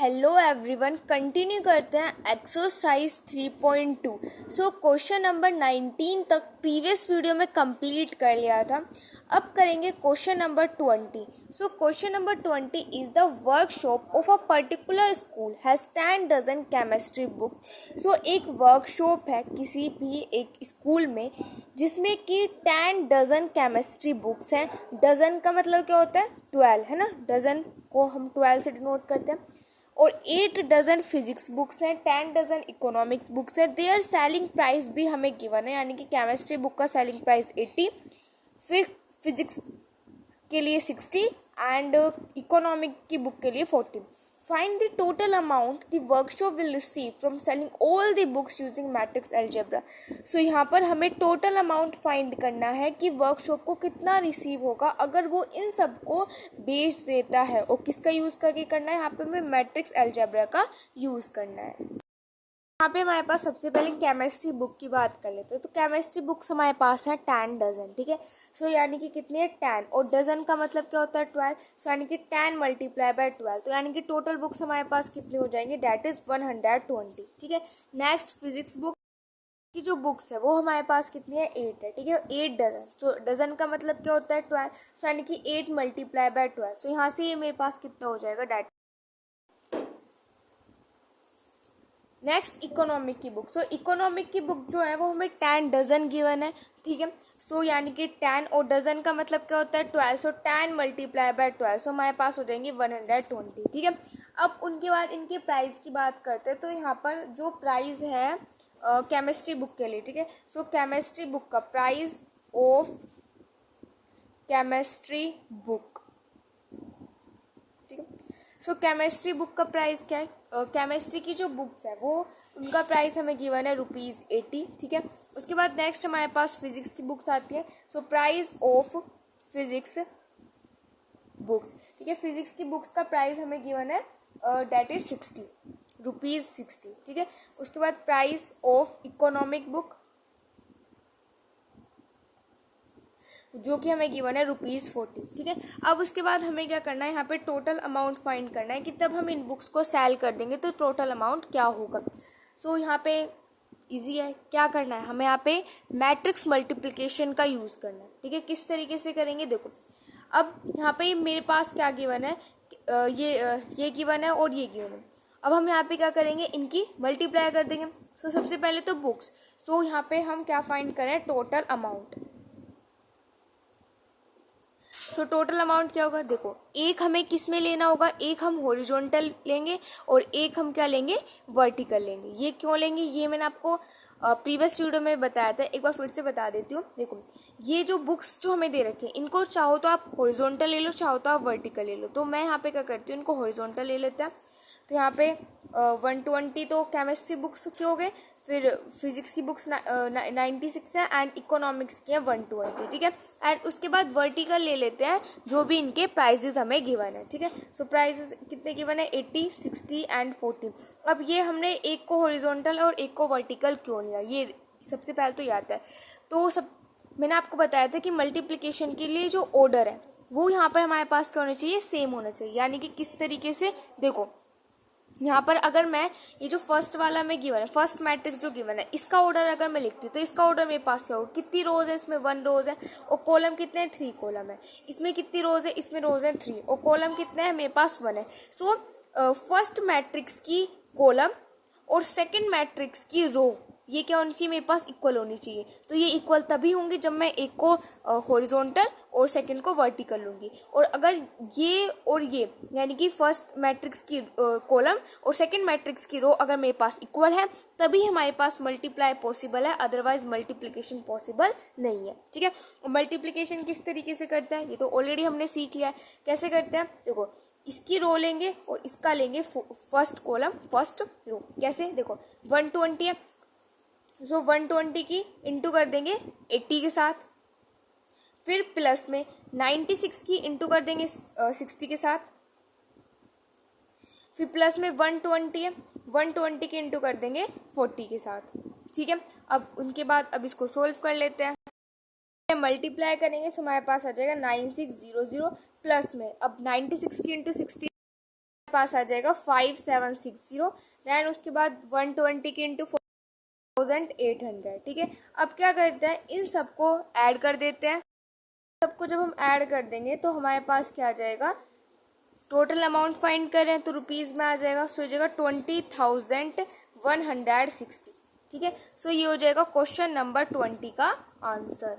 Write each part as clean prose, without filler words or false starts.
Hello everyone, continue करते हैं exercise 3.2। Question number 19 तक प्रीवियस वीडियो में कंप्लीट कर लिया था। अब करेंगे question number 20। Question number 20 is the workshop of a particular school has 10 dozen chemistry book. एक वर्कशॉप है किसी भी एक स्कूल में जिसमें कि 10 डजन केमिस्ट्री बुक्स हैं। डजन का मतलब क्या होता है? 12, है ना। डजन को हम 12 से डिनोट करते हैं। और 8 डजन फिजिक्स बुक्स हैं, 10 डजन इकोनॉमिक्स बुक्स हैं। देयर सेलिंग प्राइस भी हमें गिवन है, यानी कि केमिस्ट्री बुक का सेलिंग प्राइस 80, फिर फिजिक्स के लिए 60 एंड इकोनॉमिक की बुक के लिए 40। Find the total amount the workshop will receive from selling all the books using matrix algebra. यहाँ पर हमें टोटल अमाउंट फाइंड करना है कि वर्कशॉप को कितना रिसीव होगा अगर वो इन सबको बेच देता है। और किसका यूज़ करके करना है? यहाँ पे हमें मैट्रिक्स अलजेब्रा का यूज़ करना है। यहाँ पे हमारे पास सबसे पहले केमिस्ट्री बुक की बात कर लेते हैं। तो केमिस्ट्री बुक्स हमारे पास है 10 डजन, ठीक है। यानी कि कितनी है? 10। और डजन का मतलब क्या होता है? 12। यानी कि 10 मल्टीप्लाई बाय 12, तो यानी कि टोटल बुक्स हमारे पास कितनी हो जाएंगे? डेट इज 120, ठीक है। नेक्स्ट फिजिक्स बुक की जो बुक्स है वो हमारे पास कितनी है? 8 है, ठीक है। 8 डजन। डजन का मतलब क्या होता है? 12। यानी कि 8 मल्टीप्लाई बाय 12, तो यहाँ से ये मेरे पास कितना हो जाएगा? डेट। नेक्स्ट इकोनॉमिक की बुक। इकोनॉमिक की बुक जो है वो हमें 10 डजन गिवन है, ठीक है। यानी कि 10 और डजन का मतलब क्या होता है? 12। 10 मल्टीप्लाई बाय 12, हमारे पास हो जाएंगे 120, ठीक है। अब उनके बाद इनके प्राइस की बात करते हैं। तो यहाँ पर जो प्राइस है केमिस्ट्री बुक के लिए, ठीक है। केमिस्ट्री बुक का प्राइस ऑफ केमिस्ट्री बुक, ठीक है। केमिस्ट्री बुक का प्राइस क्या है? केमिस्ट्री की जो बुक्स है वो उनका प्राइस हमें गिवन है ₹80, ठीक है। उसके बाद नेक्स्ट हमारे पास फिजिक्स की बुक्स आती है। प्राइस ऑफ फिजिक्स बुक्स, ठीक है। फिजिक्स की बुक्स का प्राइस हमें गिवन है डेट इज ₹60, ठीक है। उसके बाद प्राइस ऑफ इकोनॉमिक बुक जो कि हमें गिवन है ₹40, ठीक है। अब उसके बाद हमें क्या करना है? यहाँ पे टोटल अमाउंट फाइंड करना है कि तब हम इन बुक्स को सेल कर देंगे तो टोटल अमाउंट क्या होगा। यहाँ पे इजी है। क्या करना है हमें? यहाँ पे मैट्रिक्स मल्टीप्लिकेशन का यूज़ करना है, ठीक है। किस तरीके से करेंगे देखो। अब यहाँ पे मेरे पास क्या गिवन है? ये गिवन है और ये गिवन है। अब हम यहाँ पे क्या करेंगे? इनकी मल्टीप्लाई कर देंगे। सबसे पहले तो बुक्स। यहाँ पे हम क्या फाइंड करें? Total amount. टोटल अमाउंट क्या होगा? देखो, एक हमें किस में लेना होगा? एक हम हॉरिजॉन्टल लेंगे और एक हम क्या लेंगे? वर्टिकल लेंगे। ये क्यों लेंगे? ये मैंने आपको प्रीवियस वीडियो में बताया था, एक बार फिर से बता देती हूँ। देखो, ये जो बुक्स जो हमें दे रखे हैं इनको चाहो तो आप हॉरिजॉन्टल ले लो, चाहो तो आप वर्टिकल ले लो। तो मैं यहाँ पे क्या करती हूँ? इनको हॉरिजॉन्टल ले लेते हैं। तो यहाँ पे 120 तो केमिस्ट्री बुक्स के हो गए, फिर फिजिक्स की बुक्स 96 है एंड इकोनॉमिक्स की है 120, ठीक है। एंड उसके बाद वर्टिकल ले लेते हैं जो भी इनके प्राइजेस हमें गिवन है, ठीक है। प्राइजेस कितने गिवन है? 80, 60 एंड 40। अब ये हमने एक को हॉरिजॉन्टल और एक को वर्टिकल क्यों लिया? ये सबसे पहले तो ये आता है। तो मैंने आपको बताया था कि मल्टीप्लिकेशन के लिए जो ऑर्डर है वो यहाँ पर हमारे पास क्या होना चाहिए? सेम होना चाहिए। यानी कि किस तरीके से? देखो, यहाँ पर अगर मैं ये जो फर्स्ट वाला में गिवन है, फर्स्ट मैट्रिक्स जो गिवन है, इसका ऑर्डर अगर मैं लिखती हूँ तो इसका ऑर्डर मेरे पास क्या होगा? कितनी रोज है? इसमें 1 रोज है। और कॉलम कितने हैं? 3 कॉलम है। इसमें कितनी रोज है? इसमें रोज है 3 और कॉलम कितने हैं? मेरे पास 1 है। फर्स्ट मैट्रिक्स की कॉलम और सेकंड मैट्रिक्स की रो ये क्या होनी चाहिए? मेरे पास इक्वल होनी चाहिए। तो ये इक्वल तभी होंगे जब मैं एक को हॉरिजॉन्टल और सेकंड को वर्टिकल लूँगी। और अगर ये और ये यानी कि फर्स्ट मैट्रिक्स की कॉलम और सेकंड मैट्रिक्स की रो अगर मेरे पास इक्वल है तभी हमारे पास मल्टीप्लाई पॉसिबल है, अदरवाइज मल्टीप्लिकेशन पॉसिबल नहीं है, ठीक है। और मल्टीप्लिकेशन किस तरीके से करते हैं ये तो ऑलरेडी हमने सीख लिया है। कैसे करते हैं? देखो, इसकी रो लेंगे और इसका लेंगे फर्स्ट कॉलम फर्स्ट रो। कैसे? देखो, 120 है। 120 की इंटू कर देंगे 80 के साथ, फिर प्लस में 96 की इंटू कर देंगे 60 के साथ, फिर प्लस में 120 है, 120 की इंटू कर देंगे 40 के साथ, ठीक है। अब उनके बाद अब इसको सोल्व कर लेते हैं। मल्टीप्लाई करेंगे तो हमारे पास आ जाएगा 9600 प्लस में अब 96 की इंटू 60 पास आ जाएगा 5760। देन उसके बाद 120 के इंटू 4800। ठीक है, अब क्या करते हैं, इन सबको ऐड कर देते हैं। सबको जब हम ऐड कर देंगे तो हमारे पास क्या आ जाएगा, टोटल अमाउंट फाइंड करें तो रुपीज़ में आ जाएगा, सो हो जाएगा 20,160। ठीक है, सो ये हो जाएगा क्वेश्चन नंबर 20 का answer.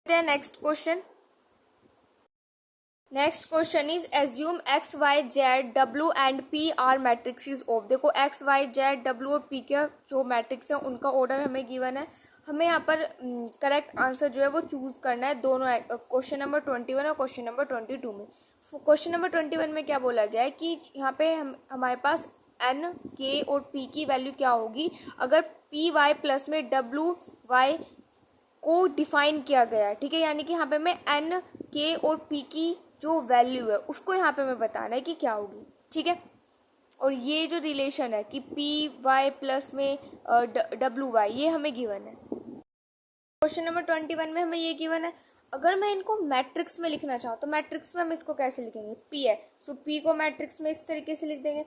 Next question is assume X Y Z W and P R matrix of. देखो एक्स वाई जेड डब्ल्यू और पी के जो मैट्रिक्स है उनका ऑर्डर हमें गिवन है। हमें यहाँ पर करेक्ट आंसर जो है वो चूज करना है दोनों क्वेश्चन नंबर 21 और क्वेश्चन नंबर 22 में। क्वेश्चन नंबर 21 में क्या बोला गया है कि यहाँ पे हमारे पास एन के और पी की वैल्यू क्या होगी अगर पी वाई प्लस में डब्ल्यू वाई को डिफाइन किया गया है। ठीक है, यानी कि यहाँ पे मैं एन के और पी की जो वैल्यू है उसको यहाँ पे मैं बताना है कि क्या होगी। ठीक है, और ये जो रिलेशन है कि पी वाई प्लस में डब्ल्यू वाई ये हमें गिवन है। क्वेश्चन नंबर 21 में हमें ये गिवन है। अगर मैं इनको मैट्रिक्स में लिखना चाहूँ तो मैट्रिक्स में हम इसको कैसे लिखेंगे, पी है सो पी को मैट्रिक्स में इस तरीके से लिख देंगे,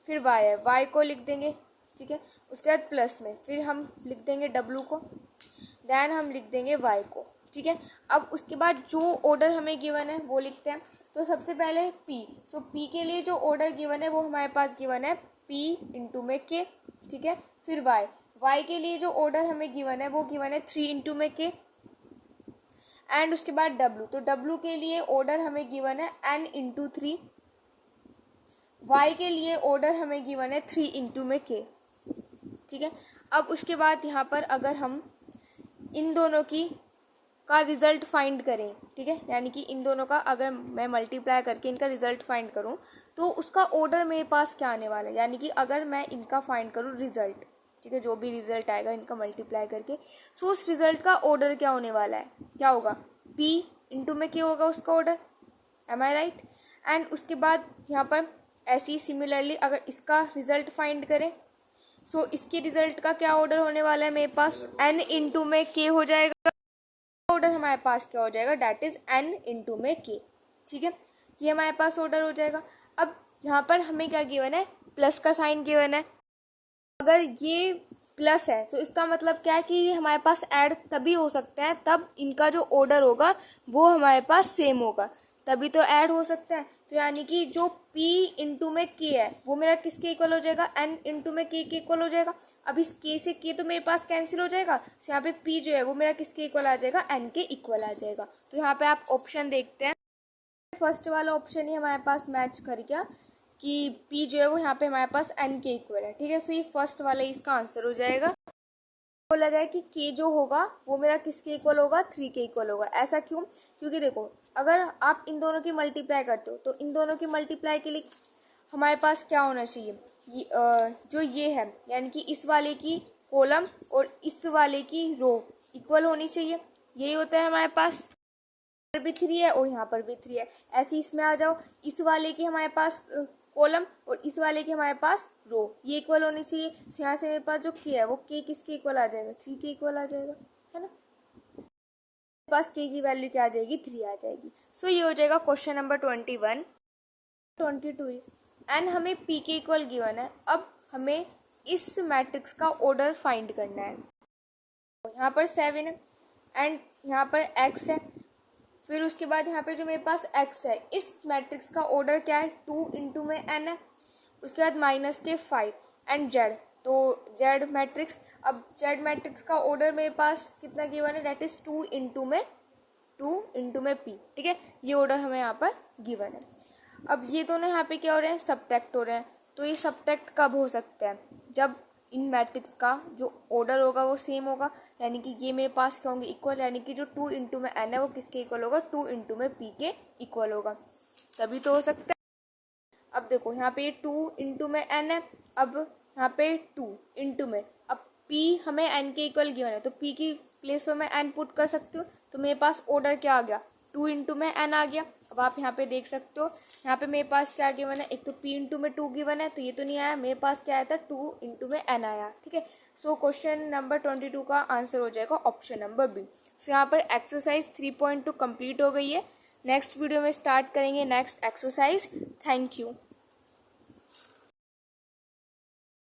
फिर वाई है वाई को लिख देंगे। ठीक है, उसके बाद प्लस में फिर हम लिख देंगे डब्ल्यू को, देन हम लिख देंगे वाई को। ठीक है, अब उसके बाद जो ऑर्डर हमें गिवन है वो लिखते हैं। तो सबसे पहले पी, सो पी के लिए जो ऑर्डर गिवन है वो हमारे पास गिवन है पी इंटू में के। ठीक है, फिर वाई, वाई के लिए जो ऑर्डर हमें गिवन है वो गिवन है 3 इंटू में के। एंड उसके बाद डब्ल्यू, तो डब्ल्यू के लिए ऑर्डर हमें गिवन है एन इंटू 3। वाई के लिए ऑर्डर हमें गिवन है 3 इंटू में के। ठीक है, अब उसके बाद यहाँ पर अगर हम इन दोनों की का रिजल्ट फाइंड करें, ठीक है, यानी कि इन दोनों का अगर मैं मल्टीप्लाई करके इनका रिजल्ट फाइंड करूं तो उसका ऑर्डर मेरे पास क्या आने वाला है, यानी कि अगर मैं इनका फाइंड करूं रिजल्ट, ठीक है, जो भी रिजल्ट आएगा इनका मल्टीप्लाई करके, सो उस रिजल्ट का ऑर्डर क्या होने वाला है, क्या होगा, पी इंटू में क्या होगा उसका order, am I right. And उसके बाद यहाँ पर ऐसी सिमिलरली अगर इसका रिजल्ट फाइंड करें सो इसके रिजल्ट का क्या ऑर्डर होने वाला है मेरे पास, एन इंटू में के हो जाएगा। ऑर्डर हमारे पास क्या हो जाएगा, डैट इज एन इंटू में के। ठीक है, ये हमारे पास ऑर्डर हो जाएगा। अब यहाँ पर हमें क्या गिवन है, प्लस का साइन गिवन है। अगर ये प्लस है तो इसका मतलब क्या है कि ये हमारे पास ऐड तभी हो सकता है तब इनका जो ऑर्डर होगा वो हमारे पास सेम होगा, तभी तो ऐड हो सकता है। तो यानी कि जो p इंटू में k है वो मेरा किसके इक्वल हो जाएगा, n इंटू में k के इक्वल हो जाएगा। अब इस k से k तो मेरे पास कैंसिल हो जाएगा, तो यहाँ पे p जो है वो मेरा किसके इक्वल आ जाएगा, n के इक्वल आ जाएगा। तो यहाँ पे आप ऑप्शन देखते हैं, फर्स्ट वाला ऑप्शन ही हमारे पास मैच कर गया कि p जो है वो यहाँ पे हमारे पास n के इक्वल है। ठीक है, तो ये फर्स्ट वाला ही इसका आंसर हो जाएगा। बोला गया कि k जो होगा वो मेरा किसके इक्वल होगा, 3 के इक्वल होगा। ऐसा क्यों, क्योंकि देखो अगर आप इन दोनों की मल्टीप्लाई करते हो तो इन दोनों की मल्टीप्लाई के लिए हमारे पास क्या होना चाहिए, जो ये है यानी कि इस वाले की कॉलम और इस वाले की रो इक्वल होनी चाहिए, यही होता है हमारे पास। यहाँ पर भी 3 है और यहाँ पर भी 3 है, ऐसे इसमें आ जाओ, इस वाले की हमारे पास कॉलम और इस वाले की हमारे पास रो ये इक्वल होनी चाहिए। तो यहाँ से मेरे पास जो k है वो k किसके इक्वल आ जाएगा, 3 के इक्वल आ जाएगा, है ना। मेरे पास k की वैल्यू क्या आ जाएगी, 3 आ जाएगी। सो ये हो जाएगा क्वेश्चन नंबर 21। 22 इज एंड हमें p के इक्वल गिवन है। अब हमें इस मैट्रिक्स का ऑर्डर फाइंड करना है। यहाँ पर 7 है एंड यहाँ पर x है, फिर उसके बाद यहाँ पे जो मेरे पास x है, इस मैट्रिक्स का ऑर्डर क्या है, 2 इंटू में n है, उसके बाद माइनस के 5 एंड z, तो z मैट्रिक्स। अब z मैट्रिक्स का ऑर्डर मेरे पास कितना गिवन है, डेट इज 2 इंटू में p। ठीक है, ये ऑर्डर हमें यहाँ पर गिवन है। अब ये दोनों यहाँ पे क्या हो रहे हैं, सब्ट्रैक्ट हो रहे हैं। तो ये सब्ट्रैक्ट कब हो सकता है, जब इन मैट्रिक्स का जो ऑर्डर होगा वो सेम होगा, यानी कि ये मेरे पास क्या होंगे, इक्वल, यानी कि जो 2 इंटू में n है वो किसके इक्वल होगा, 2 इंटू में p के इक्वल होगा, तभी तो हो सकता है। अब देखो यहाँ पे 2 इंटू में n है, अब यहाँ पे 2 इंटू में, अब p हमें n के इक्वल गिवन है तो p की प्लेस पर मैं n पुट कर सकती हूँ। तो मेरे पास ऑर्डर क्या आ गया, 2 इंटू में n आ गया। अब आप यहाँ पे देख सकते हो, यहाँ पे मेरे पास क्या गिवन है, एक तो p इंटू में 2 गिवन है तो ये तो नहीं आया, मेरे पास क्या आया था, 2 इंटू में n आया। ठीक है, सो क्वेश्चन नंबर 22 का आंसर हो जाएगा ऑप्शन नंबर बी। सो यहाँ पर एक्सरसाइज 3.2 कंप्लीट हो गई है। नेक्स्ट वीडियो में स्टार्ट करेंगे नेक्स्ट एक्सरसाइज। Thank you.